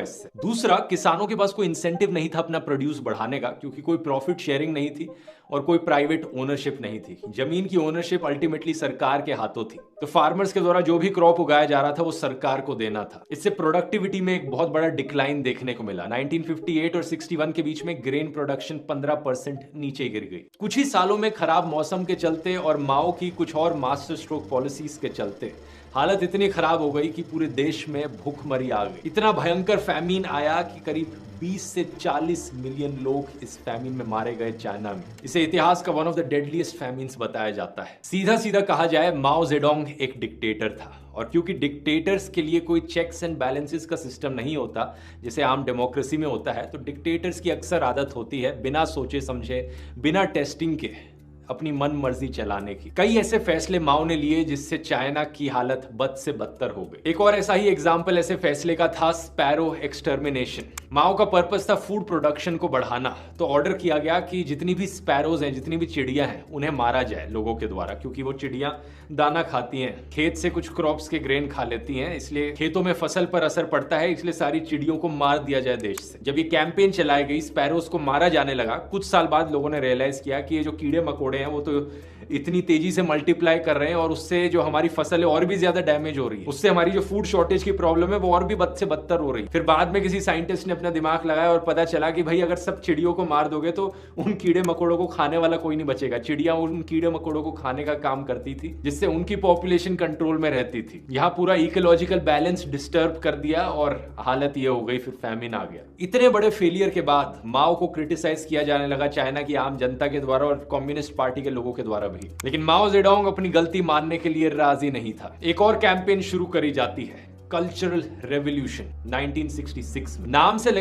इससे। दूसरा, किसानों के पास कोई इंसेंटिव नहीं था अपना प्रोड्यूस बढ़ाने का, क्योंकि कोई प्रॉफिट शेयरिंग नहीं थी और कोई प्राइवेट ओनरशिप नहीं थी। जमीन की ओनरशिप अल्टीमेटली सरकार के हाथों थी, तो फार्मर्स के द्वारा जो भी क्रॉप उगाया जा रहा था वो सरकार को देना था। इससे प्रोडक्टिविटी में एक बहुत बड़ा डिक्लाइन देखने को मिला। 1958 और 61 के बीच में ग्रेन प्रोडक्शन 15% नीचे गिर गई। कुछ ही सालों में खराब मौसम के चलते और माओ की कुछ और मास्टर स्ट्रोक पॉलिसीज के चलते हालत इतनी खराब हो गई कि पूरे देश में भूखमरी आ गई। इतना भयंकर फैमिन आया कि करीब 20 से 40 मिलियन लोग इस फैमिन में मारे गए चाइना में। इसे इतिहास का one of the deadliest famines बताया जाता है। सीधा सीधा कहा जाए, माओ जेडोंग एक डिक्टेटर था, और क्योंकि डिक्टेटर्स के लिए कोई चेक्स एंड बैलेंसेस का सिस्टम नहीं होता जैसे आम डेमोक्रेसी में होता है, तो डिक्टेटर्स की अक्सर आदत होती है बिना सोचे समझे, बिना टेस्टिंग के अपनी मन मर्जी चलाने की। कई ऐसे फैसले माओ ने लिए जिससे चाइना की हालत बद से बदतर हो गई। एक और ऐसा ही एग्जाम्पल ऐसे फैसले का था स्पैरो एक्सटर्मिनेशन। माओ का पर्पस था फूड प्रोडक्शन को बढ़ाना, तो ऑर्डर किया गया कि जितनी भी स्पैरोज हैं, जितनी भी चिड़िया हैं, उन्हें मारा जाए लोगों के द्वारा, क्योंकि वो चिड़िया दाना खाती हैं, खेत से कुछ क्रॉप्स के ग्रेन खा लेती हैं, इसलिए खेतों में फसल पर असर पड़ता है, इसलिए सारी चिड़ियों को मार दिया जाए देश से। जब ये कैंपेन चलाई गई, स्पैरोज को मारा जाने लगा, कुछ साल बाद लोगों ने रियलाइज किया कि ये जो कीड़े मकोड़े हैं वो तो इतनी तेजी से मल्टीप्लाई कर रहे हैं और उससे जो हमारी फसल है और भी ज्यादा डैमेज हो रही है, उससे हमारी जो फूड शॉर्टेज की प्रॉब्लम है वो और भी बद से बदतर हो रही है। फिर बाद में किसी साइंटिस्ट ने अपना दिमाग लगाया और पता चला कि भाई अगर सब चिड़ियों को मार दोगे तो उन कीड़े मकोड़ों को खाने वाला कोई नहीं बचेगा। चिड़िया उन कीड़े मकोड़ों को खाने का काम करती थी, जिससे उनकी पॉपुलेशन कंट्रोल में रहती थी। यहाँ पूरा इकोलॉजिकल बैलेंस डिस्टर्ब कर दिया और हालत ये हो गई, फिर फैमिन आ गया। इतने बड़े फेलियर के बाद माओ को क्रिटिसाइज किया जाने लगा चाइना की आम जनता के द्वारा और कम्युनिस्ट पार्टी के लोगों के द्वारा भी, लेकिन माओ जेडोंग अपनी गलती मानने के लिए राजी नहीं था। एक और कैंपेन शुरू करी जाती है, कल्चरल रेवोल्यूशन 1966 में। नाम से लगे